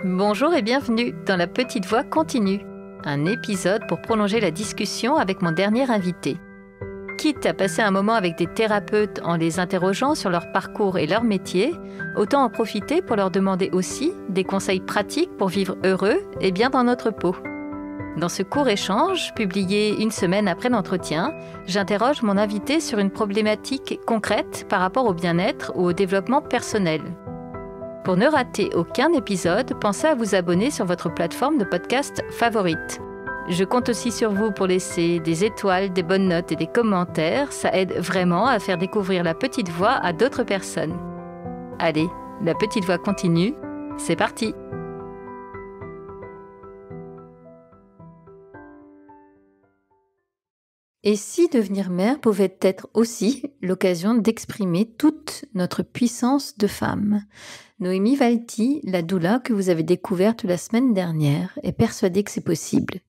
Bonjour et bienvenue dans La Petite Voix continue, un épisode pour prolonger la discussion avec mon dernier invité. Quitte à passer un moment avec des thérapeutes en les interrogeant sur leur parcours et leur métier, autant en profiter pour leur demander aussi des conseils pratiques pour vivre heureux et bien dans notre peau. Dans ce court échange, publié une semaine après l'entretien, j'interroge mon invité sur une problématique concrète par rapport au bien-être ou au développement personnel. Pour ne rater aucun épisode, pensez à vous abonner sur votre plateforme de podcast favorite. Je compte aussi sur vous pour laisser des étoiles, des bonnes notes et des commentaires. Ça aide vraiment à faire découvrir La Petite Voix à d'autres personnes. Allez, La Petite Voix continue, c'est parti! Et si devenir mère pouvait être aussi l'occasion d'exprimer toute notre puissance de femme? Noémie Valty, la doula que vous avez découverte la semaine dernière, est persuadée que c'est possible.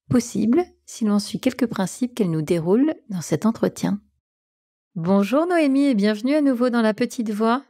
Possible si l'on suit quelques principes qu'elle nous déroule dans cet entretien. Bonjour Noémie et bienvenue à nouveau dans La Petite Voix.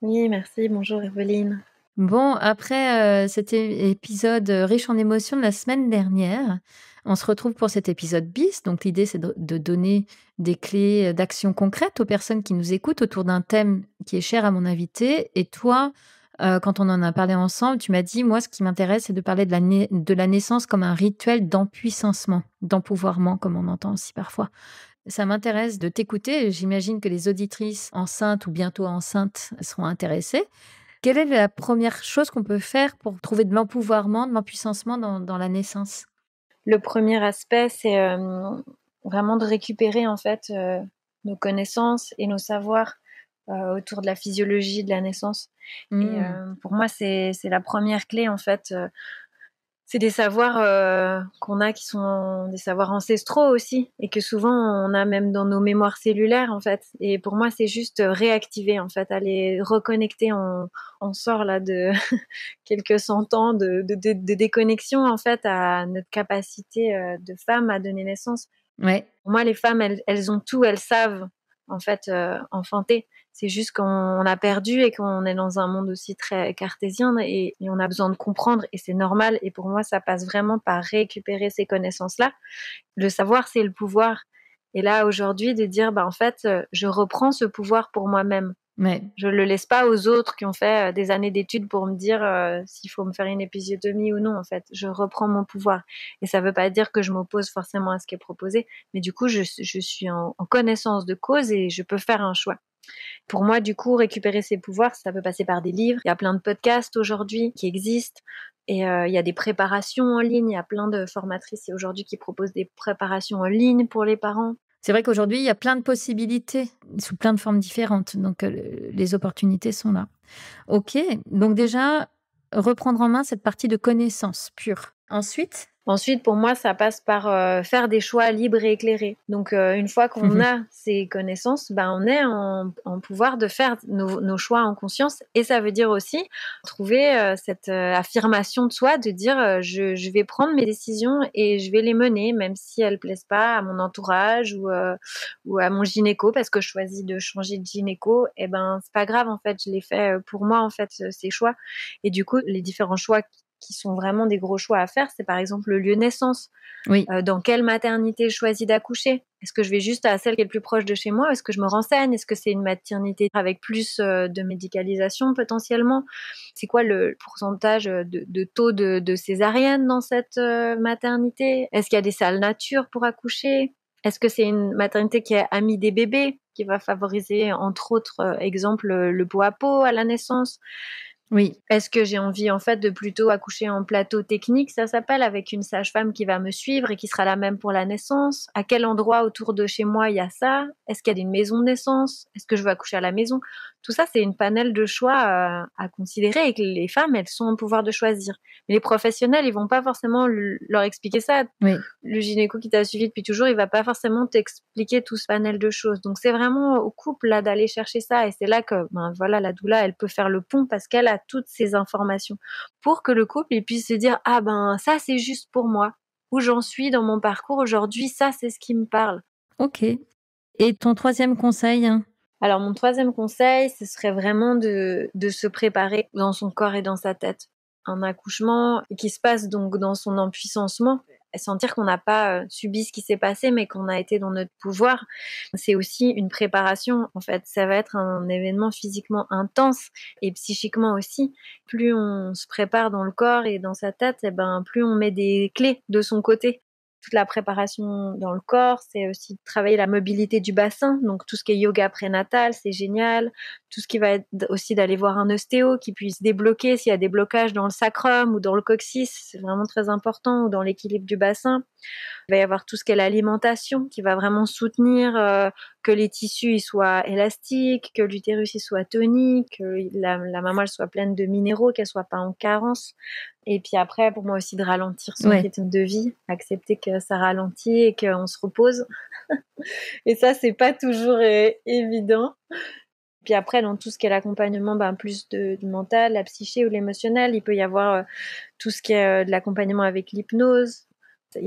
Oui, merci. Bonjour Evelyne. Bon, après cet épisode riche en émotions de la semaine dernière, on se retrouve pour cet épisode bis. Donc l'idée, c'est de donner des clés d'action concrètes aux personnes qui nous écoutent autour d'un thème qui est cher à mon invité. Et toi, quand on en a parlé ensemble, tu m'as dit, moi, ce qui m'intéresse, c'est de parler de la naissance comme un rituel d'empuissancement, d'empouvoirment, comme on entend aussi parfois. Ça m'intéresse de t'écouter. J'imagine que les auditrices enceintes ou bientôt enceintes seront intéressées. Quelle est la première chose qu'on peut faire pour trouver de l'empouvoirment, de l'empuissancement dans la naissance? Le premier aspect, c'est vraiment de récupérer en fait nos connaissances et nos savoirs autour de la physiologie de la naissance. Et pour moi, c'est la première clé en fait. C'est des savoirs qu'on a qui sont des savoirs ancestraux aussi et que souvent on a même dans nos mémoires cellulaires en fait. Et pour moi, c'est juste réactiver en fait, aller reconnecter. On sort là de quelques cent ans de déconnexion en fait à notre capacité de femme à donner naissance. Ouais. Pour moi, les femmes, elles ont tout, elles savent en fait enfanter. C'est juste qu'on a perdu et qu'on est dans un monde aussi très cartésien et on a besoin de comprendre et c'est normal. Et pour moi, ça passe vraiment par récupérer ces connaissances-là. Le savoir, c'est le pouvoir. Et là, aujourd'hui, de dire, en fait, je reprends ce pouvoir pour moi-même. Ouais. Je le laisse pas aux autres qui ont fait des années d'études pour me dire s'il faut me faire une épisiotomie ou non. En fait, je reprends mon pouvoir. Et ça veut pas dire que je m'oppose forcément à ce qui est proposé, mais du coup, je suis en connaissance de cause et je peux faire un choix. Pour moi, du coup, récupérer ses pouvoirs, ça peut passer par des livres. Il y a plein de podcasts aujourd'hui qui existent. Et il y a des préparations en ligne. Il y a plein de formatrices aujourd'hui qui proposent des préparations en ligne pour les parents. C'est vrai qu'aujourd'hui, il y a plein de possibilités sous plein de formes différentes. Donc, les opportunités sont là. OK. Donc déjà, reprendre en main cette partie de connaissance pure. Ensuite, pour moi, ça passe par faire des choix libres et éclairés. Donc, une fois qu'on a ces connaissances, on est en pouvoir de faire nos choix en conscience. Et ça veut dire aussi trouver cette affirmation de soi, de dire je vais prendre mes décisions et je vais les mener, même si elles plaisent pas à mon entourage ou à mon gynéco, parce que je choisis de changer de gynéco. Et c'est pas grave, en fait, je l'ai fait pour moi, en fait, ces choix. Et du coup, les différents choix qui sont vraiment des gros choix à faire, c'est par exemple le lieu de naissance. oui. Dans quelle maternité je choisis d'accoucher? Est-ce que je vais juste à celle qui est le plus proche de chez moi? Est-ce que je me renseigne? Est-ce que c'est une maternité avec plus de médicalisation potentiellement? C'est quoi le pourcentage de taux de césarienne dans cette maternité? Est-ce qu'il y a des salles nature pour accoucher? Est-ce que c'est une maternité qui est amie des bébés, qui va favoriser, entre autres exemples, le pot à pot à la naissance? Oui. Est-ce que j'ai envie en fait de plutôt accoucher en plateau technique, ça s'appelle, avec une sage-femme qui va me suivre et qui sera la même pour la naissance? À quel endroit autour de chez moi il y a ça? Est-ce qu'il y a une maison de naissance? Est-ce que je veux accoucher à la maison? Tout ça, c'est une panel de choix à considérer et que les femmes, elles sont en pouvoir de choisir. Mais les professionnels, ils vont pas forcément leur expliquer ça. Oui. Le gynéco qui t'a suivi depuis toujours, il va pas forcément t'expliquer tout ce panel de choses. Donc c'est vraiment au couple là d'aller chercher ça et c'est là que voilà, la doula, elle peut faire le pont parce qu'elle a toutes ces informations pour que le couple il puisse se dire ça c'est juste pour moi. Où j'en suis dans mon parcours aujourd'hui, ça c'est ce qui me parle. OK. Et ton troisième conseil? Alors mon troisième conseil, ce serait vraiment de se préparer dans son corps et dans sa tête. un accouchement qui se passe donc dans son empuissancement, sentir qu'on n'a pas subi ce qui s'est passé, mais qu'on a été dans notre pouvoir, c'est aussi une préparation. En fait, ça va être un événement physiquement intense et psychiquement aussi. Plus on se prépare dans le corps et dans sa tête, et ben plus on met des clés de son côté. Toute la préparation dans le corps, c'est aussi travailler la mobilité du bassin, donc tout ce qui est yoga prénatal, c'est génial. Tout ce qui va être aussi d'aller voir un ostéo qui puisse débloquer s'il y a des blocages dans le sacrum ou dans le coccyx, c'est vraiment très important, ou dans l'équilibre du bassin. Il va y avoir tout ce qui est l'alimentation qui va vraiment soutenir que les tissus ils soient élastiques, que l'utérus il soit tonique, que la maman elle soit pleine de minéraux, qu'elle soit pas en carence. Et puis après, pour moi aussi, de ralentir son rythme de vie, accepter que ça ralentit et qu'on se repose. Et ça, c'est pas toujours évident. Puis après, dans tout ce qui est l'accompagnement, plus du mental, la psyché ou l'émotionnel, il peut y avoir tout ce qui est de l'accompagnement avec l'hypnose.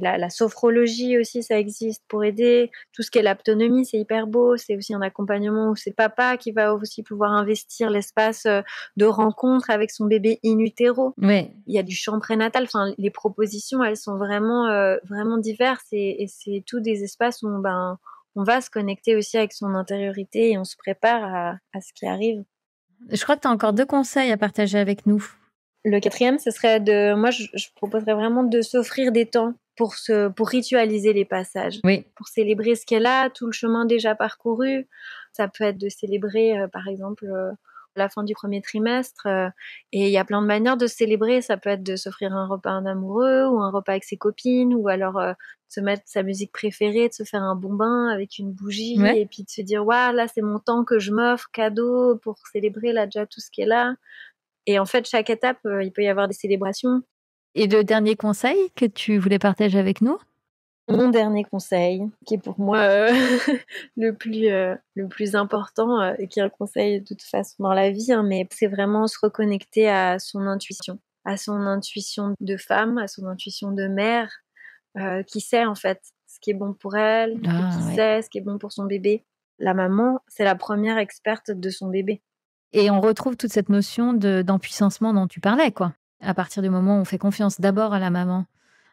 La sophrologie aussi, ça existe pour aider. Tout ce qui est l'aptonomie, c'est hyper beau. C'est aussi un accompagnement où c'est papa qui va aussi pouvoir investir l'espace de rencontre avec son bébé in utero. Ouais. Il y a du chant prénatal. Enfin, les propositions, elles sont vraiment, vraiment diverses et c'est tous des espaces où on va se connecter aussi avec son intériorité et on se prépare à ce qui arrive. Je crois que tu as encore 2 conseils à partager avec nous. Le 4e, ce serait moi, je proposerais vraiment de s'offrir des temps pour ritualiser les passages. Oui. Pour célébrer ce qu'elle a, tout le chemin déjà parcouru. Ça peut être de célébrer, par exemple, la fin du premier trimestre. Et il y a plein de manières de célébrer. Ça peut être de s'offrir un repas à un amoureux ou un repas avec ses copines ou alors se mettre sa musique préférée, de se faire un bon bain avec une bougie et puis de se dire, waouh, là, c'est mon temps que je m'offre, cadeau pour célébrer là déjà tout ce qui est là. Et en fait, chaque étape, il peut y avoir des célébrations. Et le dernier conseil que tu voulais partager avec nous? Mon dernier conseil, qui est pour moi le plus important, et qui est un conseil de toute façon dans la vie, mais c'est vraiment se reconnecter à son intuition de femme, à son intuition de mère, qui sait en fait ce qui est bon pour elle, qui sait ce qui est bon pour son bébé. La maman, c'est la première experte de son bébé. Et on retrouve toute cette notion d'empuissancement dont tu parlais, quoi. À partir du moment où on fait confiance d'abord à la maman,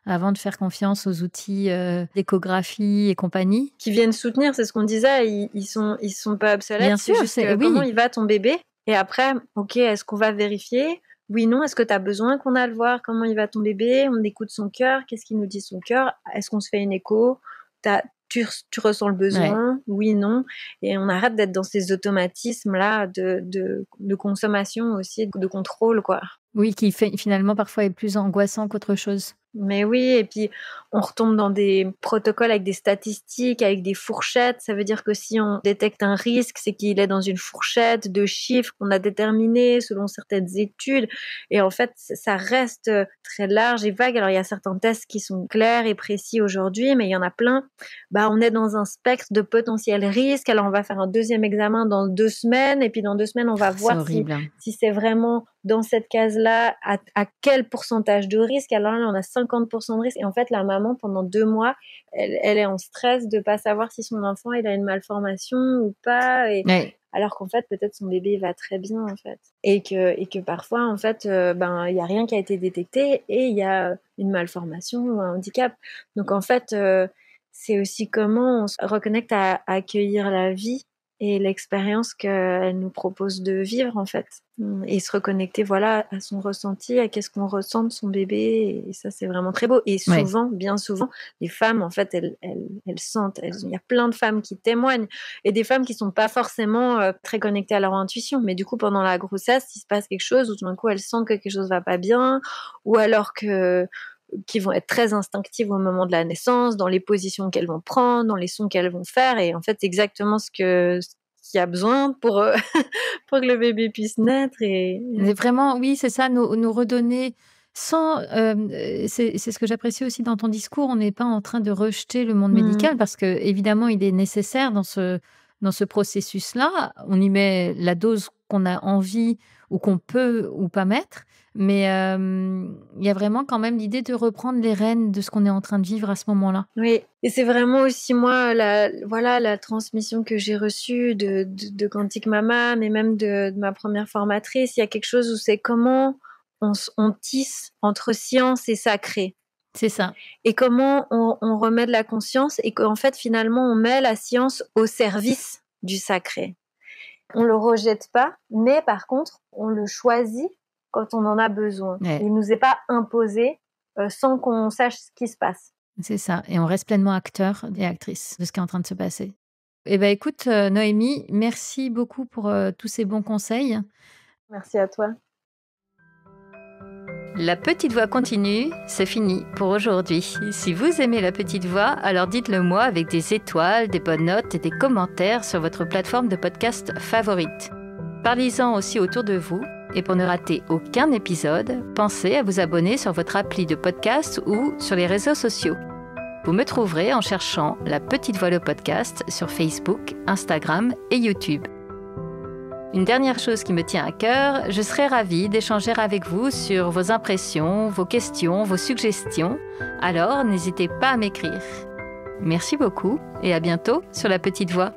avant de faire confiance aux outils d'échographie et compagnie. Qui viennent soutenir, c'est ce qu'on disait, ils sont pas obsolètes. Bien sûr, juste comment il va ton bébé. Et après, ok, est-ce qu'on va vérifier? Oui, non, est-ce que tu as besoin qu'on aille le voir? Comment il va ton bébé? On écoute son cœur, qu'est-ce qu'il nous dit son cœur? Est-ce qu'on se fait une écho? Tu ressens le besoin? Oui, non. Et on arrête d'être dans ces automatismes-là de consommation aussi, de contrôle, quoi. Oui, qui finalement parfois est plus angoissant qu'autre chose. Mais oui, et puis on retombe dans des protocoles avec des statistiques, avec des fourchettes. Ça veut dire que si on détecte un risque, c'est qu'il est dans une fourchette de chiffres qu'on a déterminés selon certaines études. Et en fait, ça reste très large et vague. Alors, il y a certains tests qui sont clairs et précis aujourd'hui, mais il y en a plein. On est dans un spectre de potentiels risques. Alors, on va faire un deuxième examen dans 2 semaines. Et puis, dans 2 semaines, on va voir si c'est vraiment dans cette case-là, à quel pourcentage de risque. Alors là, on a 50% de risque. Et en fait, la maman, pendant 2 mois, elle est en stress de pas savoir si son enfant, il a une malformation ou pas. Alors qu'en fait, peut-être son bébé va très bien, en fait. Et que parfois, en fait, il y a rien qui a été détecté et il y a une malformation ou un handicap. Donc, en fait, c'est aussi comment on se reconnecte à accueillir la vie et l'expérience qu'elle nous propose de vivre, en fait. Et se reconnecter, voilà, à son ressenti, à qu'est-ce qu'on ressent de son bébé. Et ça, c'est vraiment très beau. Et souvent, bien souvent, les femmes, en fait, elles sentent. Il y a plein de femmes qui témoignent. Et des femmes qui sont pas forcément très connectées à leur intuition. Mais du coup, pendant la grossesse, il se passe quelque chose où tout d'un coup, elles sentent que quelque chose va pas bien. Ou alors qui vont être très instinctives au moment de la naissance, dans les positions qu'elles vont prendre, dans les sons qu'elles vont faire. Et en fait, c'est exactement ce qu'il y a besoin pour que le bébé puisse naître. Mais vraiment, oui, c'est ça, nous redonner sans... c'est ce que j'apprécie aussi dans ton discours, on n'est pas en train de rejeter le monde médical parce que évidemment, il est nécessaire dans ce processus-là. On y met la dose qu'on a envie ou qu'on peut ou pas mettre. Mais il y a vraiment quand même l'idée de reprendre les rênes de ce qu'on est en train de vivre à ce moment-là. Oui, et c'est vraiment aussi moi la transmission que j'ai reçue de Quantique Mama, mais même de ma première formatrice. Il y a quelque chose où c'est comment on tisse entre science et sacré. C'est ça. Et comment on remet de la conscience et qu'en fait, finalement, on met la science au service du sacré. On le rejette pas, mais par contre, on le choisit quand on en a besoin. Ouais. Il nous est pas imposé sans qu'on sache ce qui se passe. C'est ça. Et on reste pleinement acteur et actrice de ce qui est en train de se passer. Eh bien, écoute, Noémie, merci beaucoup pour tous ces bons conseils. Merci à toi. La petite voix continue, c'est fini pour aujourd'hui. Si vous aimez la petite voix, alors dites-le moi avec des étoiles, des bonnes notes et des commentaires sur votre plateforme de podcast favorite. Parlez-en aussi autour de vous. Et pour ne rater aucun épisode, pensez à vous abonner sur votre appli de podcast ou sur les réseaux sociaux. Vous me trouverez en cherchant La Petite Voix le podcast sur Facebook, Instagram et YouTube. Une dernière chose qui me tient à cœur, je serais ravie d'échanger avec vous sur vos impressions, vos questions, vos suggestions. Alors, n'hésitez pas à m'écrire. Merci beaucoup et à bientôt sur La Petite Voix.